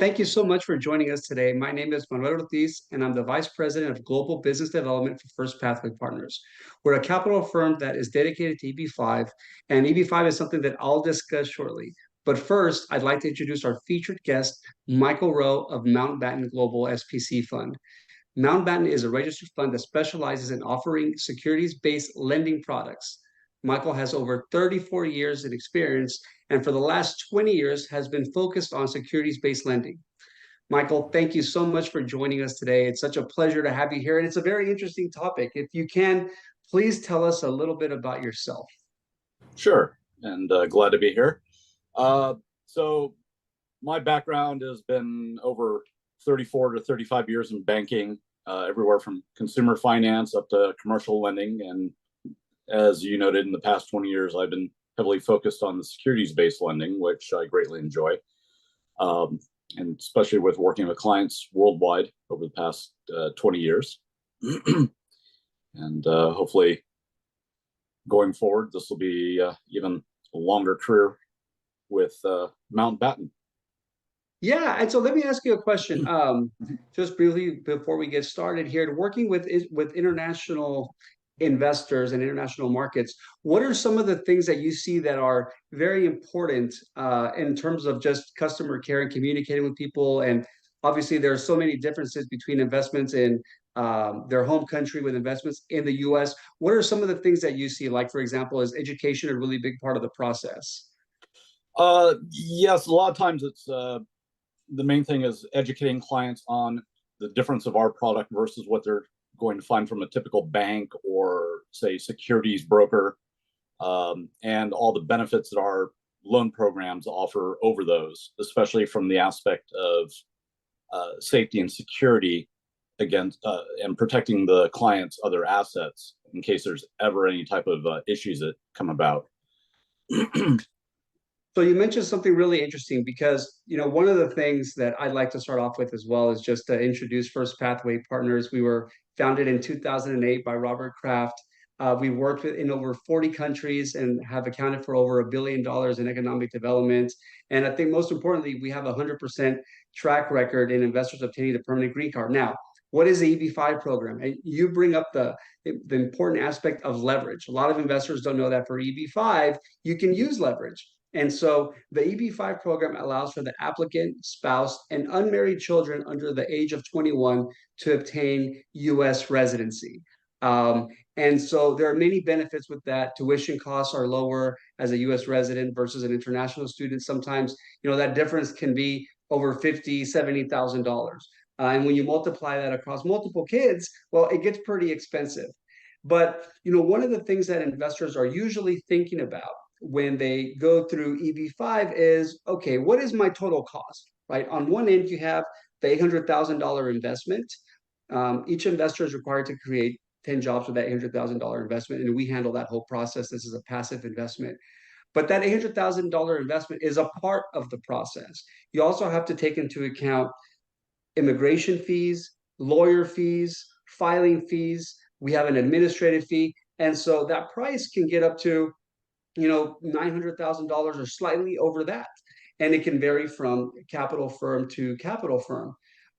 Thank you so much for joining us today. My name is Manuel Ortiz, and I'm the Vice President of Global Business Development for First Pathway Partners. We're a capital firm that is dedicated to EB-5, and EB-5 is something that I'll discuss shortly. But first, I'd like to introduce our featured guest, Michael Rowe of MOUNTBATTEN Global SPC Fund. MOUNTBATTEN is a registered fund that specializes in offering securities-based lending products. Michael has over 34 years in experience, and for the last 20 years has been focused on securities-based lending. Michael, thank you so much for joining us today. It's such a pleasure to have you here, and it's a very interesting topic. If you can, please tell us a little bit about yourself. Sure, and glad to be here. So my background has been over 34 to 35 years in banking, everywhere from consumer finance up to commercial lending. And as you noted, in the past 20 years, I've been heavily focused on the securities-based lending, which I greatly enjoy. And especially with working with clients worldwide over the past 20 years. And hopefully going forward, this will be even a longer career with MOUNTBATTEN. Yeah, and so let me ask you a question, just briefly before we get started here. Working with international investors and international markets, what are some of the things that you see that are very important in terms of just customer care and communicating with people? And obviously, there are so many differences between investments in their home country with investments in the U.S. What are some of the things that you see? Like, for example, is education a really big part of the process? Yes, a lot of times it's the main thing is educating clients on the difference of our product versus what they're going to find from a typical bank or, say, securities broker, and all the benefits that our loan programs offer over those, especially from the aspect of safety and security against and protecting the client's other assets in case there's ever any type of issues that come about. So you mentioned something really interesting because, one of the things that I'd like to start off with as well is just to introduce First Pathway Partners. We were founded in 2008 by Robert Kraft. We worked in over 40 countries and have accounted for over $1 billion in economic development. And I think most importantly, we have a 100% track record in investors obtaining the permanent green card. Now, what is the EB-5 program? And you bring up the important aspect of leverage. A lot of investors don't know that for EB-5, you can use leverage. And so the EB-5 program allows for the applicant, spouse, and unmarried children under the age of 21 to obtain US residency. And so there are many benefits with that. Tuition costs are lower as a US resident versus an international student. Sometimes, that difference can be over $50,000, $70,000. And when you multiply that across multiple kids, well, it gets pretty expensive. But, one of the things that investors are usually thinking about when they go through EB-5 is, okay, what is my total cost, right? On one end, you have the $800,000 investment. Each investor is required to create 10 jobs with that $800,000 investment, and we handle that whole process. This is a passive investment. But that $800,000 investment is a part of the process. You also have to take into account immigration fees, lawyer fees, filing fees. We have an administrative fee. And so that price can get up to $900,000 or slightly over that. And it can vary from capital firm to capital firm.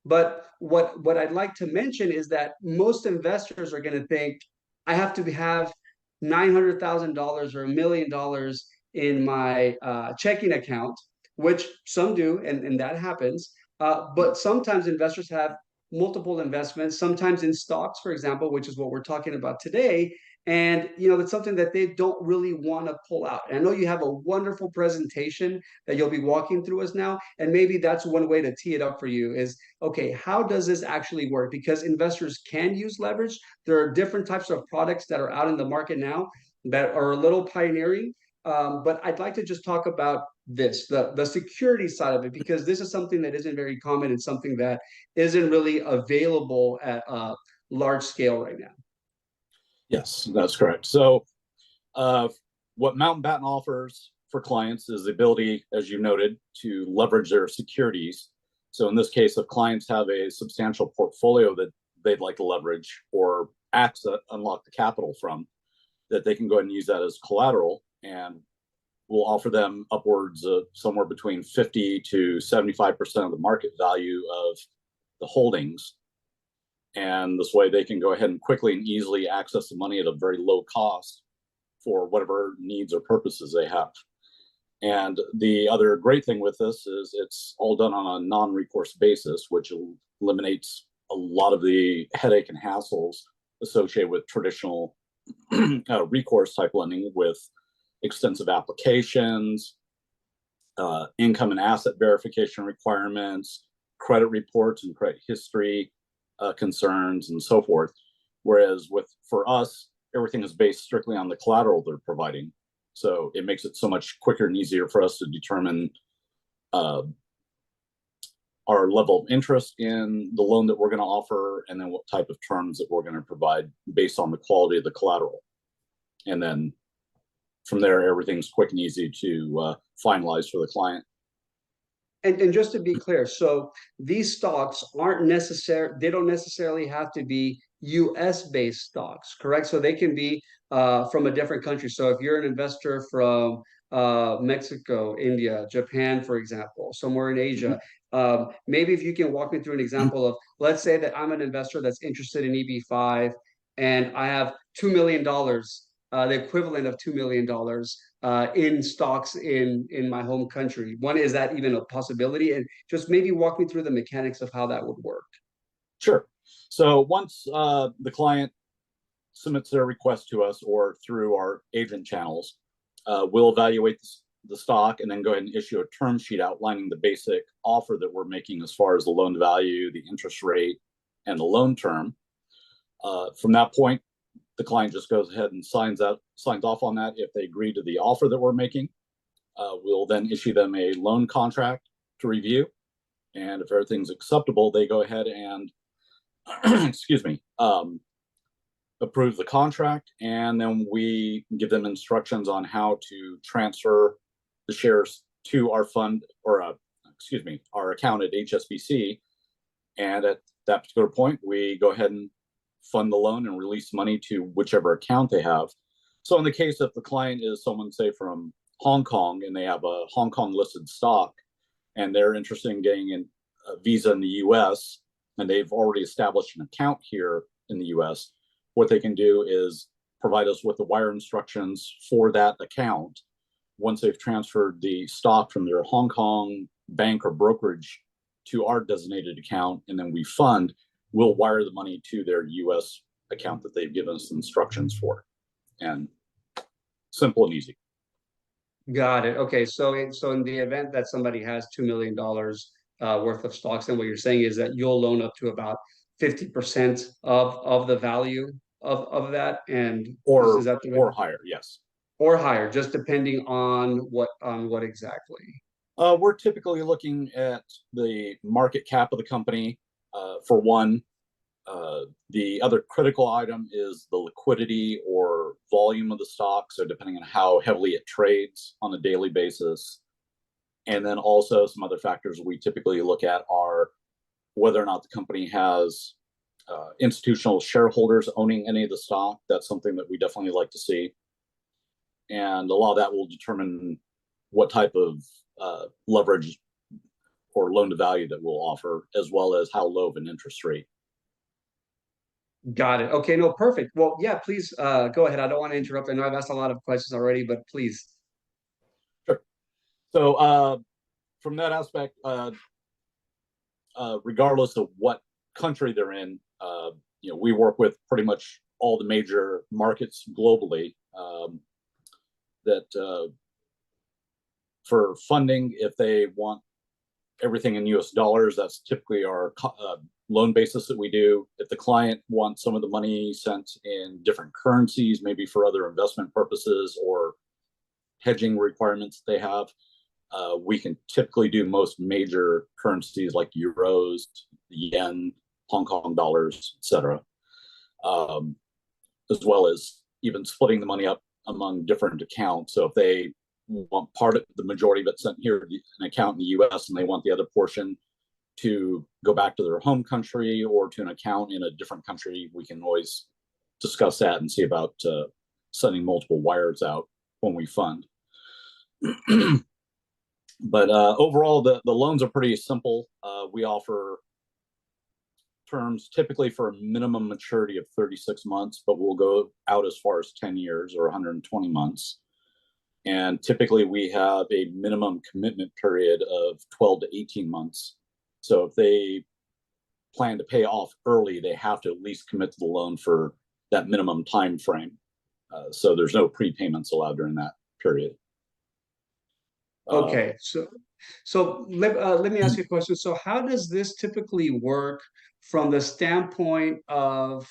But what I'd like to mention is that most investors are going to think, I have to have $900,000 or $1 million in my checking account, which some do, and that happens. But sometimes investors have multiple investments, sometimes in stocks, for example, which is what we're talking about today. And, it's something that they don't really want to pull out. And I know you have a wonderful presentation that you'll be walking through us now. And maybe that's one way to tee it up for you is, okay, how does this actually work? Because investors can use leverage. There are different types of products that are out in the market now that are a little pioneering. But I'd like to just talk about the security side of it, because this is something that isn't very common and something that isn't really available at a large scale right now. Yes, that's correct. So what MOUNTBATTEN offers for clients is the ability, as you noted, to leverage their securities. So in this case, if clients have a substantial portfolio that they'd like to leverage or unlock the capital from, that they can go ahead and use that as collateral. And we'll offer them upwards of somewhere between 50 to 75% of the market value of the holdings. And this way they can go ahead and quickly and easily access the money at a very low cost for whatever needs or purposes they have. And the other great thing with this is it's all done on a non-recourse basis, which eliminates a lot of the headache and hassles associated with traditional recourse type lending with extensive applications, income and asset verification requirements, credit reports and credit history concerns, and so forth. Whereas for us, everything is based strictly on the collateral they're providing. So it makes it so much quicker and easier for us to determine our level of interest in the loan that we're going to offer, and then what type of terms that we're going to provide based on the quality of the collateral. And then from there, everything's quick and easy to finalize for the client. And just to be clear, so these stocks aren't necessary, they don't necessarily have to be US based stocks, correct? So they can be from a different country. So if you're an investor from Mexico, India, Japan, for example, somewhere in Asia, maybe if you can walk me through an example of, let's say that I'm an investor that's interested in EB-5 and I have $2 million, the equivalent of $2 million in stocks in my home country. One, is that even a possibility? And just maybe walk me through the mechanics of how that would work. Sure. So once the client submits their request to us or through our agent channels, we'll evaluate the stock and then go ahead and issue a term sheet outlining the basic offer that we're making as far as the loan value, the interest rate, and the loan term. From that point, the client just goes ahead and signs off on that. If they agree to the offer that we're making, we'll then issue them a loan contract to review. And if everything's acceptable, they go ahead and approve the contract. And then we give them instructions on how to transfer the shares to our fund, or our account at HSBC. And at that particular point, we go ahead and fund the loan and release money to whichever account they have. So in the case if the client is someone, say, from Hong Kong, and they have a Hong Kong listed stock and they're interested in getting a visa in the US, and they've already established an account here in the US, what they can do is provide us with the wire instructions for that account once they've transferred the stock from their Hong Kong bank or brokerage to our designated account, and then we fund. We'll wire the money to their US account that they've given us instructions for. And simple and easy. Got it. Okay. So in the event that somebody has $2 million worth of stocks, then what you're saying is that you'll loan up to about 50% of the value of that, and is that the or higher, yes. Or higher, just depending on what exactly? We're typically looking at the market cap of the company, for one. The other critical item is the liquidity or volume of the stock, so depending on how heavily it trades on a daily basis. And then also some other factors we typically look at are whether or not the company has institutional shareholders owning any of the stock. That's something that we definitely like to see. And a lot of that will determine what type of leverage or loan to value that we'll offer, as well as how low of an interest rate. Got it. Okay, no, perfect. Well, yeah, please go ahead. I don't want to interrupt. I know I've asked a lot of questions already, but please. Sure. So from that aspect, regardless of what country they're in, we work with pretty much all the major markets globally. That for funding, if they want everything in US dollars, that's typically our loan basis that we do. If the client wants some of the money sent in different currencies, maybe for other investment purposes or hedging requirements they have, we can typically do most major currencies like euros, yen, Hong Kong dollars, etc. As well as even splitting the money up among different accounts. So if they want the majority of it sent here to an account in the US and they want the other portion to go back to their home country or to an account in a different country, we can always discuss that and see about sending multiple wires out when we fund. But overall, the loans are pretty simple. We offer terms typically for a minimum maturity of 36 months, but we'll go out as far as 10 years or 120 months. And typically we have a minimum commitment period of 12 to 18 months. So if they plan to pay off early, they have to at least commit to the loan for that minimum time frame. So there's no prepayments allowed during that period. Okay, so let me ask you a question. So how does this typically work from the standpoint of,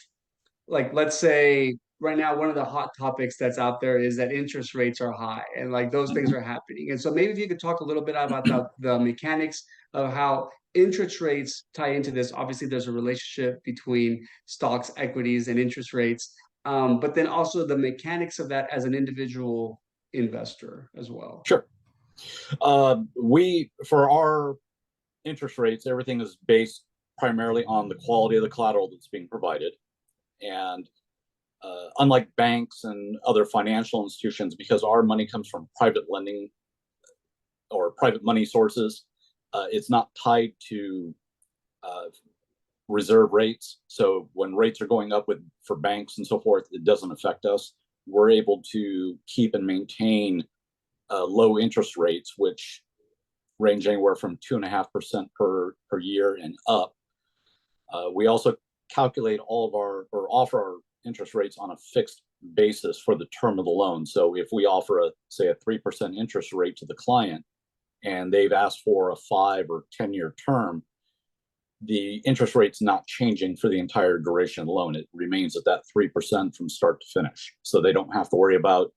like, let's say right now one of the hot topics that's out there is that interest rates are high and like those things are happening. And so maybe if you could talk a little bit about the mechanics of how interest rates tie into this. Obviously, there's a relationship between stocks, equities, and interest rates, but then also the mechanics of that as an individual investor as well. Sure. For our interest rates, everything is based primarily on the quality of the collateral that's being provided. And unlike banks and other financial institutions, because our money comes from private lending or private money sources, it's not tied to reserve rates. So when rates are going up for banks and so forth, it doesn't affect us. We're able to keep and maintain low interest rates, which range anywhere from 2.5% per year and up. We also calculate all of our, or offer our interest rates on a fixed basis for the term of the loan. So if we offer say a 3% interest rate to the client and they've asked for a 5 or 10-year term, the interest rate's not changing for the entire duration of the loan. It remains at that 3% from start to finish. So they don't have to worry about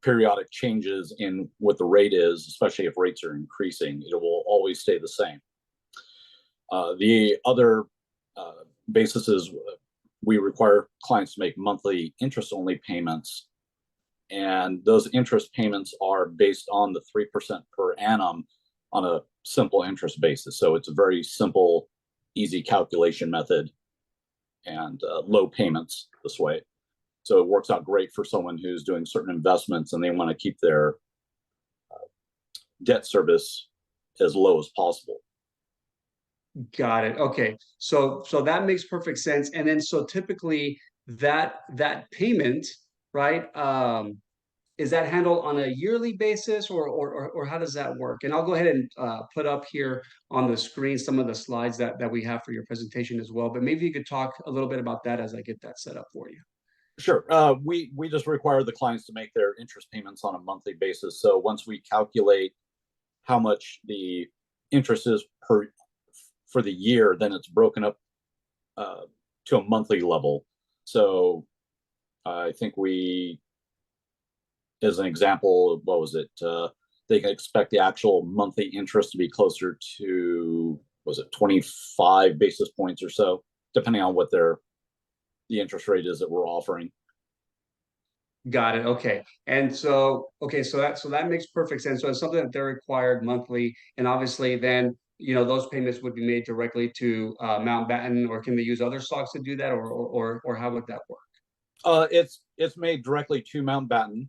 periodic changes in what the rate is, especially if rates are increasing. It will always stay the same. The other basis is we require clients to make monthly interest-only payments, and those interest payments are based on the 3% per annum on a simple interest basis. So it's a very simple, easy calculation method and low payments this way. So it works out great for someone who's doing certain investments and they want to keep their debt service as low as possible. Got it. Okay. So that makes perfect sense. And then so typically that payment, right? Is that handled on a yearly basis, or how does that work? And I'll go ahead and put up here on the screen some of the slides that we have for your presentation as well. But maybe you could talk a little bit about that as I get that set up for you. Sure. We just require the clients to make their interest payments on a monthly basis. So once we calculate how much the interest is for the year, then it's broken up to a monthly level. So I think as an example, what was it? They can expect the actual monthly interest to be closer to, was it 25 basis points or so, depending on what the interest rate is that we're offering. Got it. Okay. And so, okay, so that makes perfect sense. So it's something that they're required monthly, and obviously then, those payments would be made directly to Mountbatten, or can they use other stocks to do that, or how would that work? It's made directly to Mountbatten.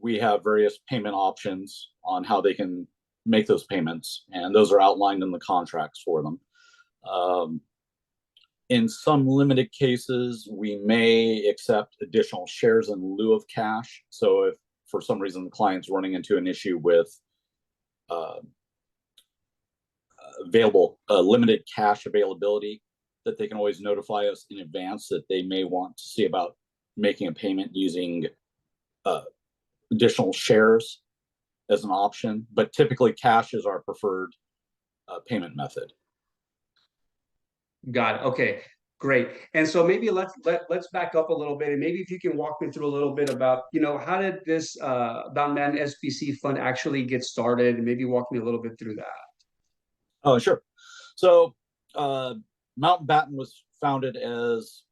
We have various payment options on how they can make those payments, and those are outlined in the contracts for them. In some limited cases, we may accept additional shares in lieu of cash. So if for some reason the client's running into an issue with limited cash availability, that they can always notify us in advance that they may want to see about making a payment using additional shares as an option. But typically cash is our preferred payment method. Got it. Okay, great. And so maybe let's back up a little bit, and maybe if you can walk me through a little bit about, how did this Mountbatten SBC fund actually get started, and maybe walk me a little bit through that. Oh, sure. So Mountbatten was founded as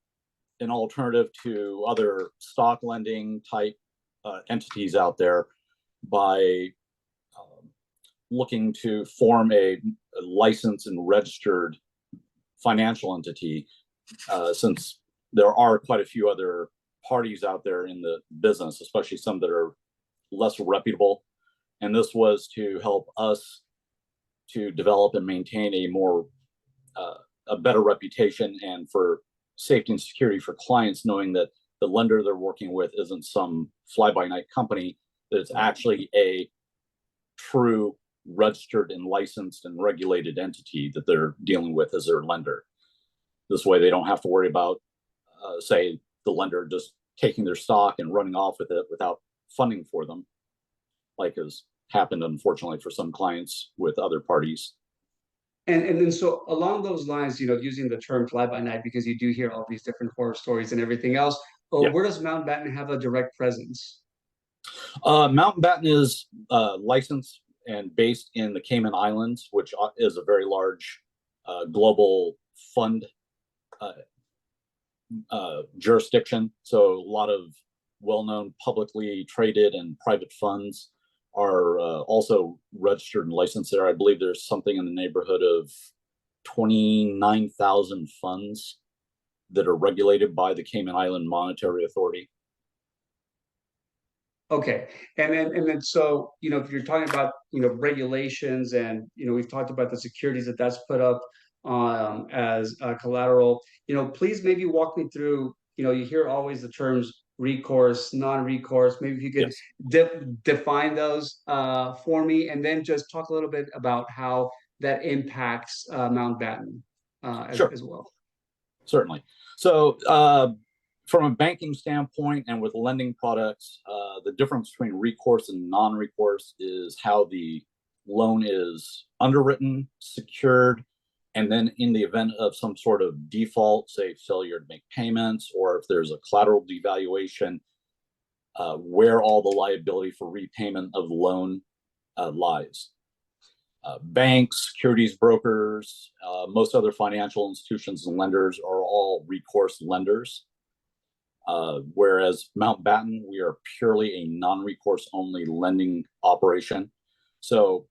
an alternative to other stock lending type entities out there by looking to form a licensed and registered financial entity, since there are quite a few other parties out there in the business, especially some that are less reputable. And this was to help us to develop and maintain a better reputation, and for safety and security for clients, knowing that the lender they're working with isn't some fly-by-night company, that it's actually a true registered and licensed and regulated entity that they're dealing with as their lender. This way they don't have to worry about, say, the lender just taking their stock and running off with it without funding for them, like has happened, unfortunately, for some clients with other parties. And then so along those lines, using the term fly by night, because you do hear all these different horror stories and everything else, Yeah. where does Mountbatten have a direct presence? Mountbatten is licensed and based in the Cayman Islands, which is a very large global fund jurisdiction. So a lot of well-known publicly traded and private funds are also registered and licensed there. I believe there's something in the neighborhood of 29,000 funds that are regulated by the Cayman Island Monetary Authority. Okay, and then so if you're talking about regulations, and we've talked about the securities that's put up as collateral. Please maybe walk me through. You hear always the terms recourse, non-recourse. Maybe if you could Yes. define those for me, and then just talk a little bit about how that impacts Mountbatten Sure. as well. Certainly. So from a banking standpoint and with lending products, the difference between recourse and non-recourse is how the loan is underwritten, secured, and then in the event of some sort of default, say failure to make payments, or if there's a collateral devaluation, where all the liability for repayment of the loan lies. Banks, securities brokers, most other financial institutions and lenders are all recourse lenders. Whereas Mountbatten, we are purely a non-recourse only lending operation. So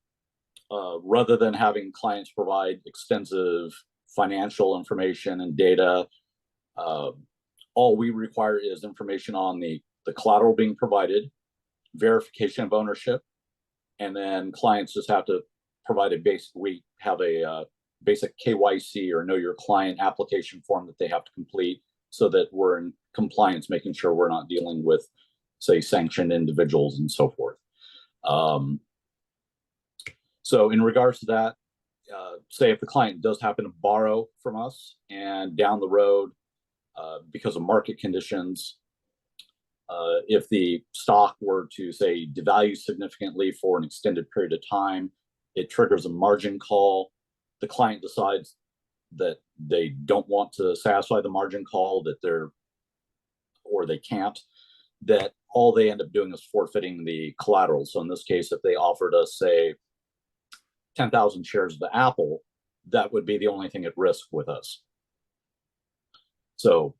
rather than having clients provide extensive financial information and data, all we require is information on the collateral being provided, verification of ownership, and then clients just have to provide we have a basic KYC or know your client application form that they have to complete, so that we're in compliance, making sure we're not dealing with, say, sanctioned individuals and so forth. So in regards to that, say if the client does happen to borrow from us and down the road, because of market conditions, if the stock were to, say, devalue significantly for an extended period of time, it triggers a margin call. The client decides that they don't want to satisfy the margin call, or they can't, that all they end up doing is forfeiting the collateral. So in this case, if they offered us, say, 10,000 shares of the Apple, that would be the only thing at risk with us. So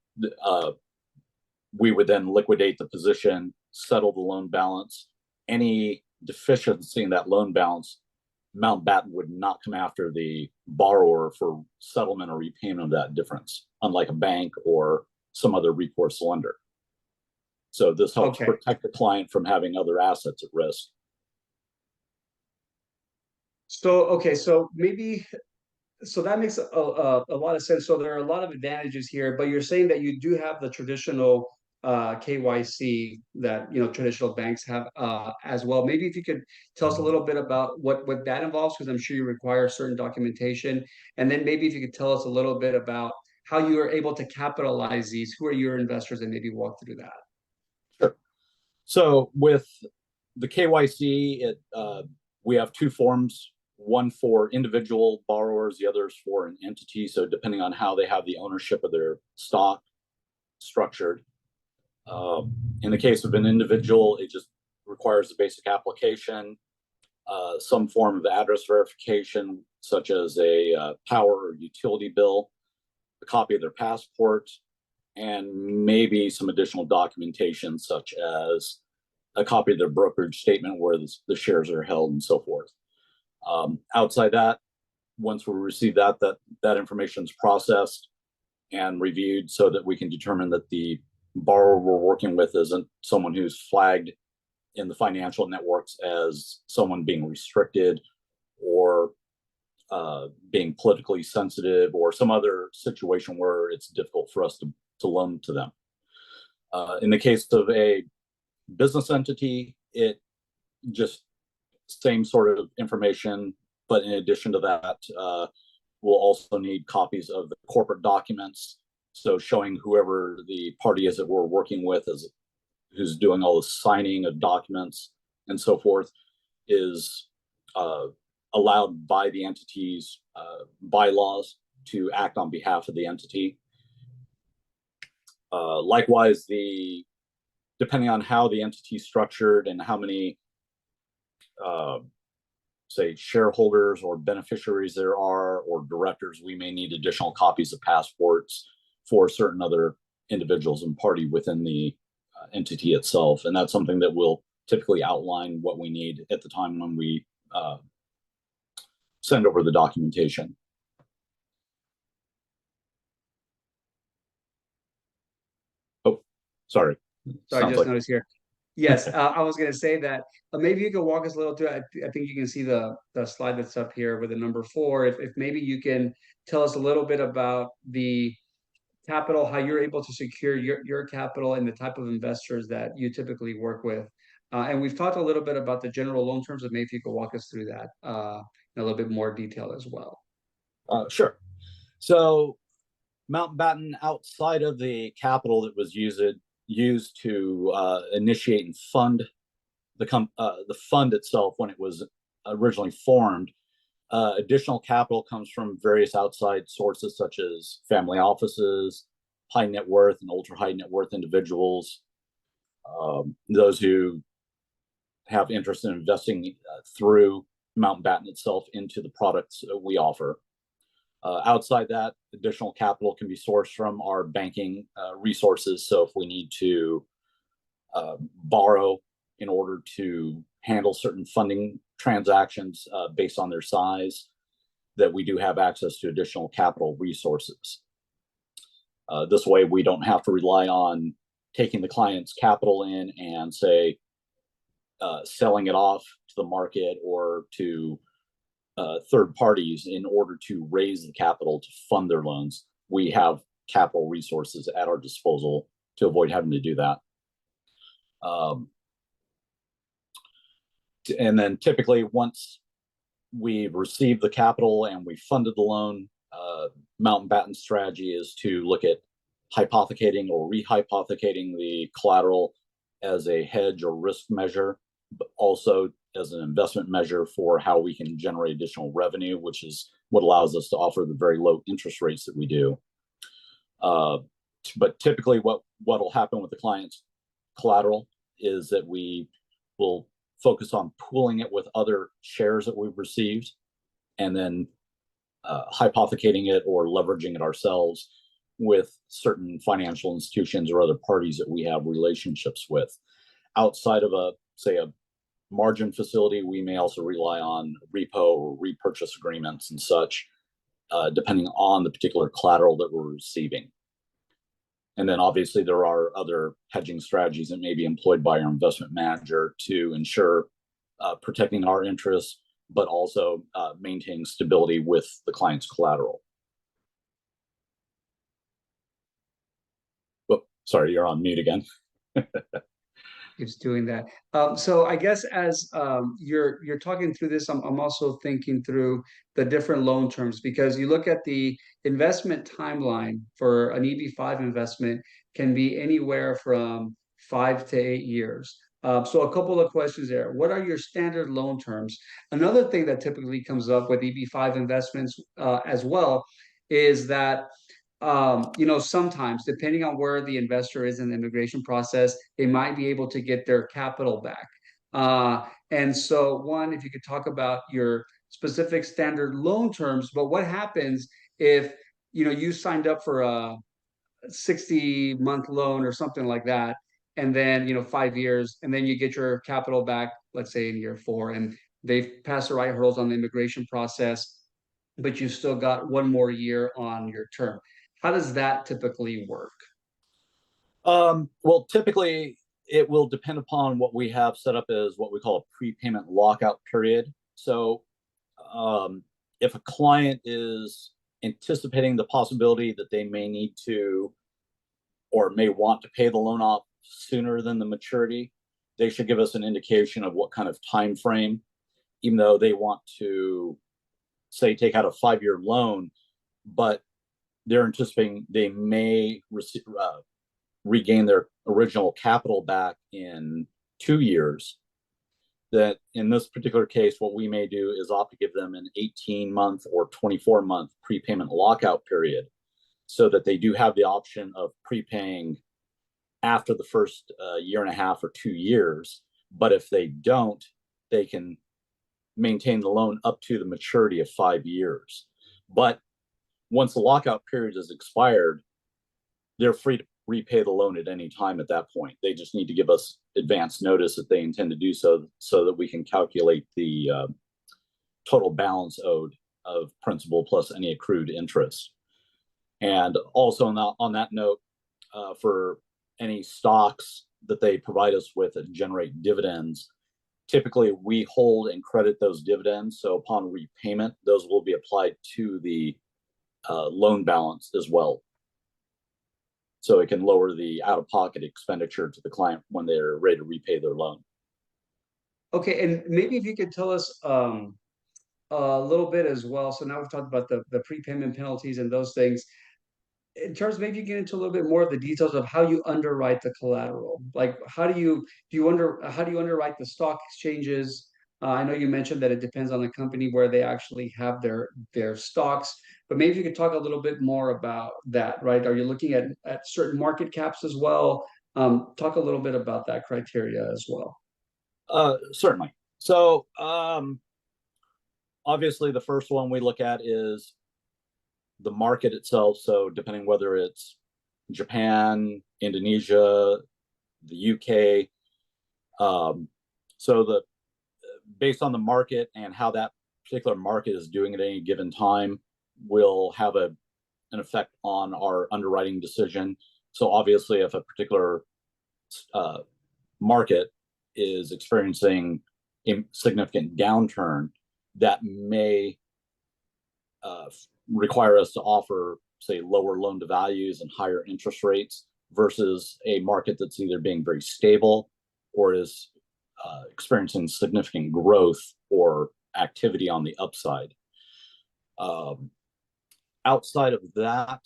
we would then liquidate the position, settle the loan balance. Any deficiency in that loan balance, Mountbatten would not come after the borrower for settlement or repayment of that difference, unlike a bank or some other recourse lender. So this helps protect the client from having other assets at risk. So so that makes a lot of sense. So there are a lot of advantages here, but you're saying that you do have the traditional KYC that traditional banks have as well. Maybe if you could tell us a little bit about what that involves, because I'm sure you require certain documentation, and then maybe if you could tell us a little bit about how you are able to capitalize these, who are your investors, and maybe walk through that. Sure. So with the KYC, we have two forms. One for individual borrowers, the others for an entity. So depending on how they have the ownership of their stock structured. In the case of an individual, it just requires a basic application, some form of address verification, such as a power or utility bill, a copy of their passport, and maybe some additional documentation, such as a copy of their brokerage statement where the shares are held and so forth. Outside that, once we receive that information is processed and reviewed so that we can determine that the borrower we're working with isn't someone who's flagged in the financial networks as someone being restricted or being politically sensitive or some other situation where it's difficult for us to loan to them. In the case of a business entity, it just same sort of information, but in addition to that, we'll also need copies of the corporate documents. So showing whoever the party is that we're working with is who's doing all the signing of documents and so forth is allowed by the entity's bylaws to act on behalf of the entity. Likewise, depending on how the entity is structured and how many say shareholders or beneficiaries there are or directors, we may need additional copies of passports for certain other individuals and party within the entity itself. And that's something that will typically outline what we need at the time when we send over the documentation. Oh, sorry. So I just noticed here. Yes, I was going to say that maybe you can walk us a little through. I think you can see the slide that's up here with the number 4. If maybe you can tell us a little bit about the capital, how you're able to secure your capital and the type of investors that you typically work with. And we've talked a little bit about the general loan terms, but maybe if you could walk us through that in a little bit more detail as well. Sure. So MOUNTBATTEN, outside of the capital that was used to initiate and fund the fund itself when it was originally formed, additional capital comes from various outside sources such as family offices, high net worth and ultra high net worth individuals, those who have interest in investing through MOUNTBATTEN itself into the products we offer. Outside that, additional capital can be sourced from our banking resources. So if we need to borrow in order to handle certain funding transactions based on their size, that we do have access to additional capital resources. This way, we don't have to rely on taking the client's capital in and say selling it off to the market or to third parties in order to raise the capital to fund their loans. We have capital resources at our disposal to avoid having to do that. And then typically once we've received the capital and we funded the loan, MOUNTBATTEN's strategy is to look at hypothecating or rehypothecating the collateral as a hedge or risk measure, but also as an investment measure for how we can generate additional revenue, which is what allows us to offer the very low interest rates that we do. But typically what will happen with the client's collateral is that we will focus on pooling it with other shares that we've received and then hypothecating it or leveraging it ourselves with certain financial institutions or other parties that we have relationships with. Outside of say a margin facility, we may also rely on repo or repurchase agreements and such, depending on the particular collateral that we're receiving. And then obviously there are other hedging strategies that may be employed by our investment manager to ensure protecting our interests, but also maintaining stability with the client's collateral. Oh, sorry, you're on mute again. Keeps doing that. So I guess as you're talking through this, I'm also thinking through the different loan terms, because you look at the investment timeline for an EB-5 investment can be anywhere from 5 to 8 years. So a couple of questions there. What are your standard loan terms? Another thing that typically comes up with EB-5 investments as well is that sometimes depending on where the investor is in the immigration process, they might be able to get their capital back. And so one, if you could talk about your specific standard loan terms, but what happens if, you signed up for a 60-month loan or something like that, and then, 5 years, and then you get your capital back, let's say in year 4, and they've passed the right hurdles on the immigration process, but you've still got 1 more year on your term. How does that typically work? Well, typically It will depend upon what we have set up as what we call a prepayment lockout period. So if a client is anticipating the possibility that they may need to or may want to pay the loan off sooner than the maturity, they should give us an indication of what kind of time frame, even though they want to, say, take out a 5-year loan, but they're anticipating they may regain their original capital back in 2 years. That in this particular case, what we may do is opt to give them an 18-month or 24-month prepayment lockout period, so that they do have the option of prepaying after the first year and a half or 2 years. But if they don't, they can maintain the loan up to the maturity of 5 years. But once the lockout period is expired, they're free to repay the loan at any time at that point. They just need to give us advance notice that they intend to do so, so that we can calculate the total balance owed of principal plus any accrued interest. And also on that note, for any stocks that they provide us with that generate dividends, typically we hold and credit those dividends. So upon repayment, those will be applied to the loan balance as well. So it can lower the out-of-pocket expenditure to the client when they're ready to repay their loan. Okay, and maybe if you could tell us a little bit as well. So now we've talked about the prepayment penalties and those things. In terms, maybe you get into a little bit more of the details of how you underwrite the collateral. Like, how do you underwrite the stock exchanges? I know you mentioned that it depends on the company where they actually have their stocks, but maybe you could talk a little bit more about that, right? Are you looking at certain market caps as well? Talk a little bit about that criteria as well. Certainly. So obviously, the first one we look at is the market itself. So depending whether it's Japan, Indonesia, the UK. So based on the market and how that particular market is doing at any given time will have an effect on our underwriting decision. So obviously, if a particular market is experiencing a significant downturn, that may require us to offer, say, lower loan to values and higher interest rates versus a market that's either being very stable or is experiencing significant growth or activity on the upside. Outside of that,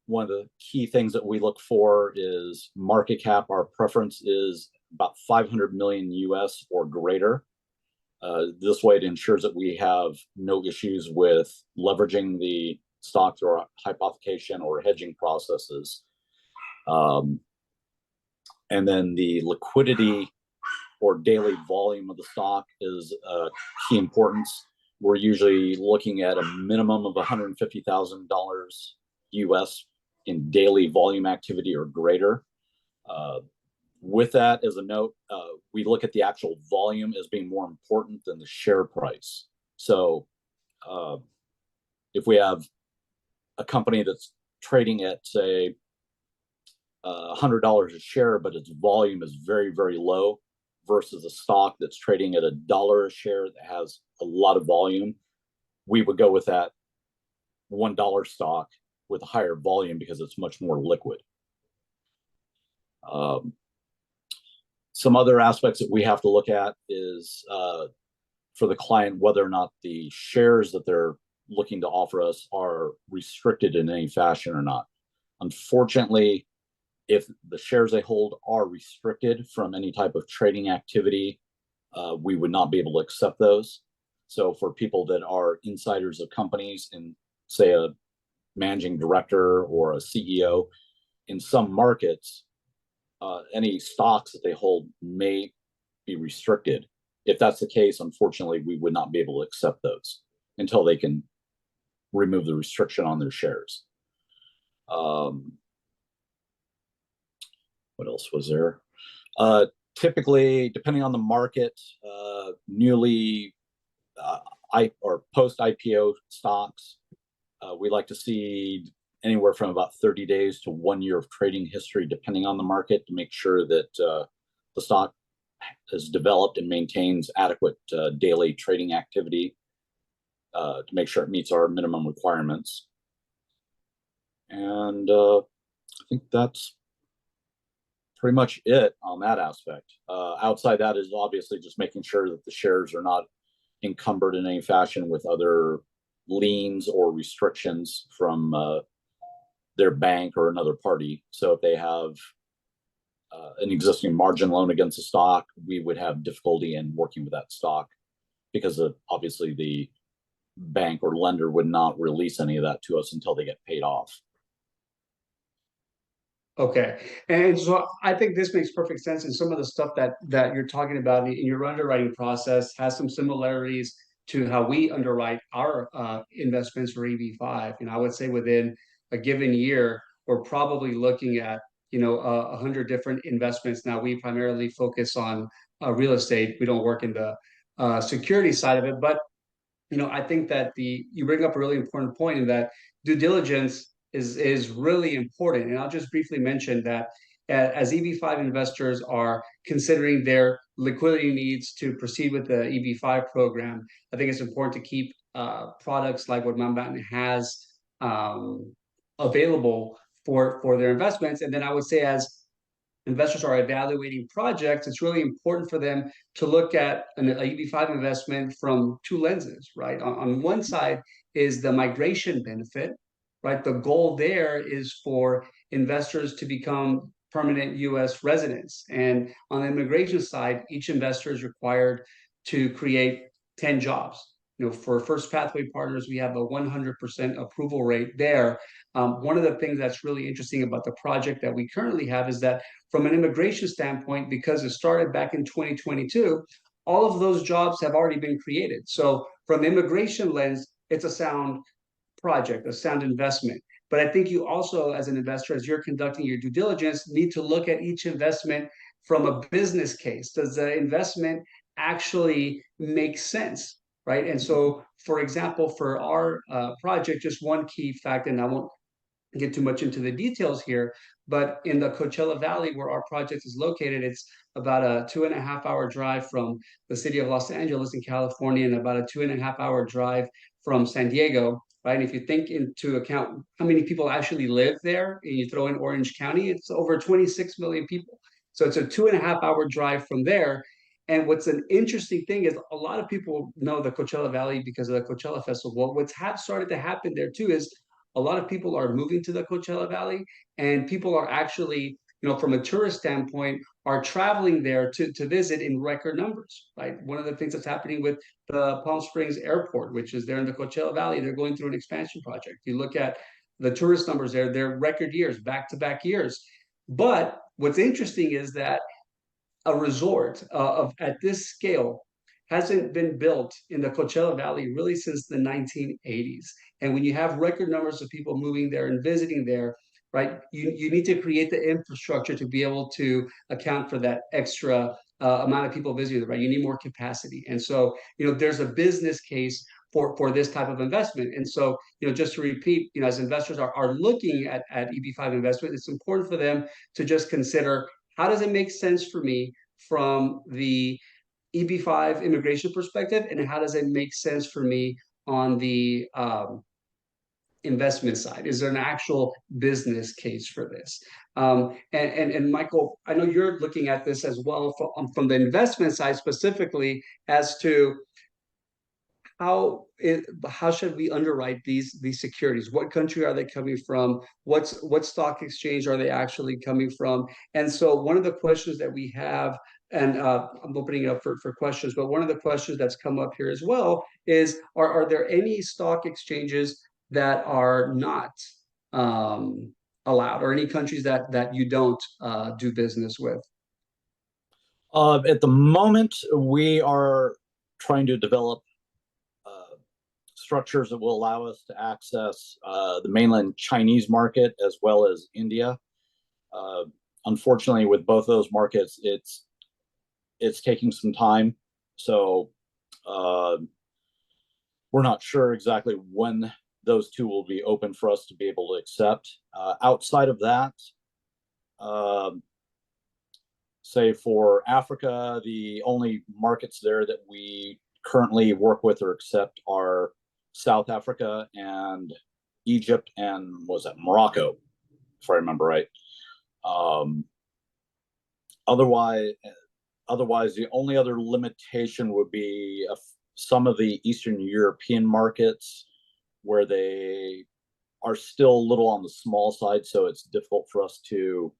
one of the key things that we look for is market cap. Our preference is about 500 million US or greater. This way it ensures that we have no issues with leveraging the stock through our hypothecation or hedging processes. And then the liquidity or daily volume of the stock is key importance. We're usually looking at a minimum of $150,000 US in daily volume activity or greater. With that as a note, we look at the actual volume as being more important than the share price. So if we have a company that's trading at, say, $100 a share, but its volume is very, very low, versus a stock that's trading at $1 a share that has a lot of volume, we would go with that $1 stock with a higher volume because it's much more liquid. Some other aspects that we have to look at is for the client, whether or not the shares that they're looking to offer us are restricted in any fashion or not. Unfortunately, if the shares they hold are restricted from any type of trading activity, we would not be able to accept those. So for people that are insiders of companies and, say, a managing director or a CEO, in some markets, any stocks that they hold may be restricted. If that's the case, unfortunately, we would not be able to accept those until they can remove the restriction on their shares. What else was there? Typically, depending on the market, newly or post-IPO stocks, we like to see anywhere from about 30 days to 1 year of trading history, depending on the market, to make sure that the stock has developed and maintains adequate daily trading activity to make sure it meets our minimum requirements. And I think that's pretty much it on that aspect. Outside that is obviously just making sure that the shares are not encumbered in any fashion with other liens or restrictions from their bank or another party. So if they have an existing margin loan against the stock, we would have difficulty in working with that stock because obviously the bank or lender would not release any of that to us until they get paid off. Okay, and so I think this makes perfect sense. And some of the stuff that you're talking about in your underwriting process has some similarities to how we underwrite our investments for EB-5. I would say within a given year, we're probably looking at 100 different investments. Now we primarily focus on real estate. We don't work in the security side of it, but I think that you bring up a really important point in that due diligence is really important. And I'll just briefly mention that as EB-5 investors are considering their liquidity needs to proceed with the EB-5 program, I think it's important to keep products like what Mountbatten has available for their investments. And then I would say as investors are evaluating projects, it's really important for them to look at an EB-5 investment from two lenses, right? On one side is the migration benefit, right? The goal there is for investors to become permanent US residents. And on the immigration side, each investor is required to create 10 jobs. For First Pathway Partners, we have a 100% approval rate there. One of the things that's really interesting about the project that we currently have is that from an immigration standpoint, because it started back in 2022, all of those jobs have already been created. So from immigration lens, it's a sound project, a sound investment. But I think you also, as an investor, as you're conducting your due diligence, need to look at each investment from a business case. Does the investment actually make sense? Right. And so, for example, for our project, just one key fact, and I won't get too much into the details here, but in the Coachella Valley, where our project is located, it's about a 2.5 hour drive from the city of Los Angeles in California, and about a 2.5 hour drive from San Diego. Right. And if you think into account how many people actually live there, and you throw in Orange County, it's over 26 million people. So it's a 2.5 hour drive from there. And what's an interesting thing is a lot of people know the Coachella Valley because of the Coachella Festival. What's started to happen there too is a lot of people are moving to the Coachella Valley, and people are actually, from a tourist standpoint, are traveling there to visit in record numbers, right? One of the things that's happening with the Palm Springs Airport, which is there in the Coachella Valley, they're going through an expansion project. You look at the tourist numbers there, they're record years, back-to-back years. But what's interesting is that a resort at this scale hasn't been built in the Coachella Valley really since the 1980s. And when you have record numbers of people moving there and visiting there, right, you need to create the infrastructure to be able to account for that extra amount of people visiting, right? You need more capacity. And so, there's a business case for this type of investment. And so, just to repeat, as investors are looking at EB-5 investment, it's important for them to just consider, how does it make sense for me from the EB-5 immigration perspective, and how does it make sense for me on the investment side? Is there an actual business case for this? And Michael, I know you're looking at this as well from the investment side specifically as to how should we underwrite these securities? What country are they coming from? What stock exchange are they actually coming from? And so one of the questions that we have, and I'm opening it up for questions, but one of the questions that's come up here as well is, are there any stock exchanges that are not allowed, or any countries that you don't do business with? At the moment, we are trying to develop structures that will allow us to access the mainland Chinese market as well as India. Unfortunately, with both those markets, it's taking some time. So we're not sure exactly when those two will be open for us to be able to accept. Outside of that, say for Africa, the only markets there that we currently work with or accept are South Africa and Egypt and was that Morocco, if I remember right. Otherwise, the only other limitation would be some of the Eastern European markets where they are still a little on the small side, so it's difficult for us to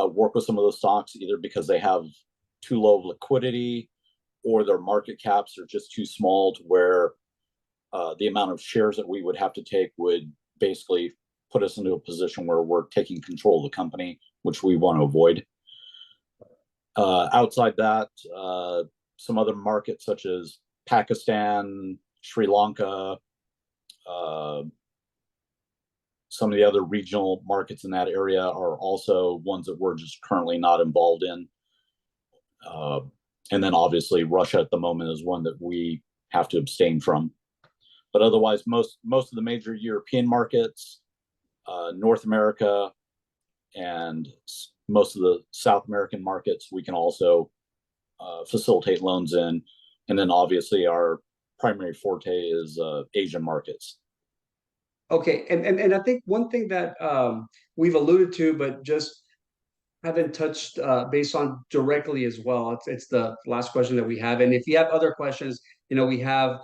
work with some of those stocks, either because they have too low of liquidity or their market caps are just too small to where the amount of shares that we would have to take would basically put us into a position where we're taking control of the company, which we want to avoid. Outside that, some other markets such as Pakistan, Sri Lanka, some of the other regional markets in that area are also ones that we're just currently not involved in. And then obviously Russia at the moment is one that we have to abstain from. But otherwise, most of the major European markets, North America, and most of the South American markets, we can also facilitate loans in. And then obviously our primary forte is Asian markets. Okay, and I think one thing that we've alluded to, but just haven't touched base on directly as well. It's the last question that we have, and if you have other questions, we have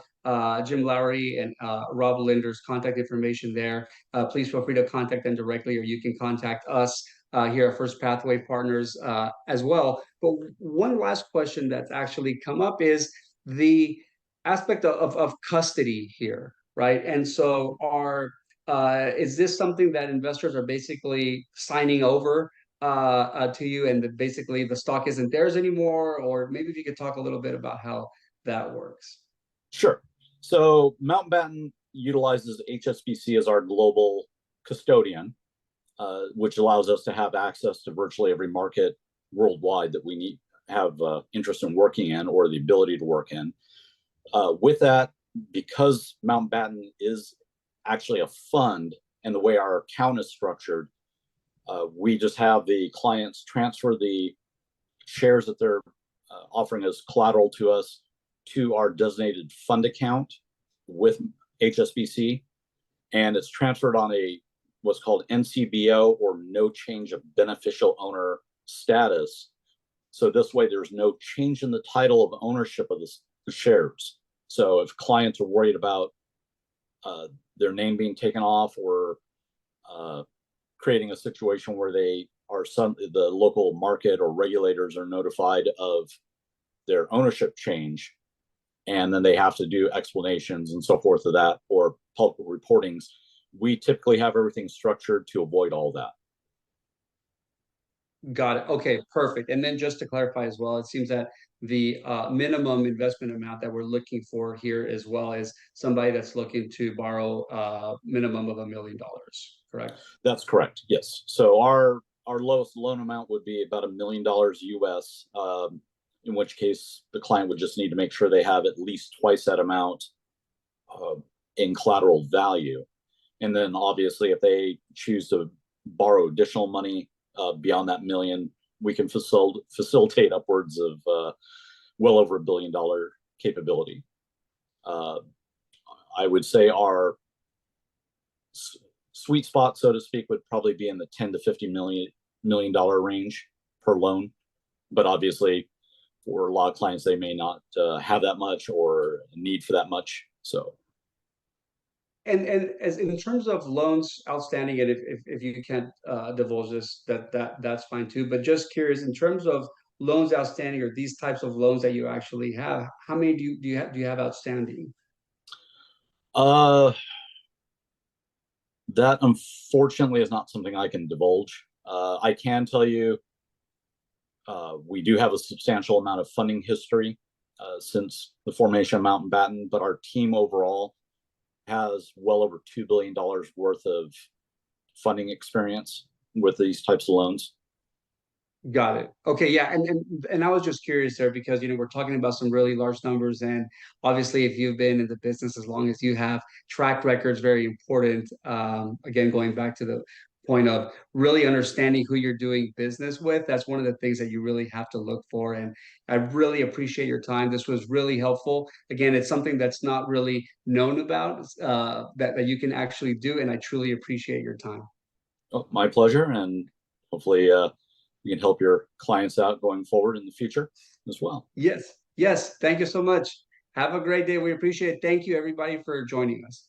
Jim Lowry and Rob Linder's contact information there. Please feel free to contact them directly, or you can contact us here at First Pathway Partners as well. But one last question that's actually come up is the aspect of custody here, right? And so is this something that investors are basically signing over to you, and basically the stock isn't theirs anymore? Or maybe if you could talk a little bit about how that works. Sure. So MOUNTBATTEN utilizes HSBC as our global custodian, which allows us to have access to virtually every market worldwide that we have interest in working in or the ability to work in. With that, because MOUNTBATTEN is actually a fund, and the way our account is structured, we just have the clients transfer the shares that they're offering as collateral to us to our designated fund account with HSBC, and it's transferred on what's called NCBO, or no change of beneficial owner status. So this way there's no change in the title of ownership of the shares. So if clients are worried about their name being taken off, or creating a situation where the local market or regulators are notified of their ownership change, and then they have to do explanations and so forth of that, or public reportings, we typically have everything structured to avoid all that. Got it. Okay, perfect. And then just to clarify as well, it seems that the minimum investment amount that we're looking for here as well is somebody that's looking to borrow a minimum of $1 million, correct? That's correct, yes. So our lowest loan amount would be about $1 million US, in which case the client would just need to make sure they have at least twice that amount in collateral value. And then obviously if they choose to borrow additional money beyond that million, we can facilitate upwards of well over $1 billion capability. I would say our sweet spot, so to speak, would probably be in the $10 to $50 million range per loan. But obviously, for a lot of clients, they may not have that much or need for that much. So. And as in terms of loans outstanding, and if you can't divulge this, that's fine too. But just curious, in terms of loans outstanding, or these types of loans that you actually have, how many do you have outstanding? That unfortunately is not something I can divulge. I can tell you we do have a substantial amount of funding history since the formation of MOUNTBATTEN, but our team overall has well over $2 billion worth of funding experience with these types of loans. Got it. Okay, yeah, and I was just curious there because we're talking about some really large numbers, and obviously, if you've been in the business as long as you have, track record's very important. Again, going back to the point of really understanding who you're doing business with, that's one of the things that you really have to look for. And I really appreciate your time. This was really helpful. Again, it's something that's not really known about that you can actually do, and I truly appreciate your time. Oh, my pleasure, and hopefully you can help your clients out going forward in the future as well. Yes, yes. Thank you so much. Have a great day. We appreciate it. Thank you, everybody, for joining us.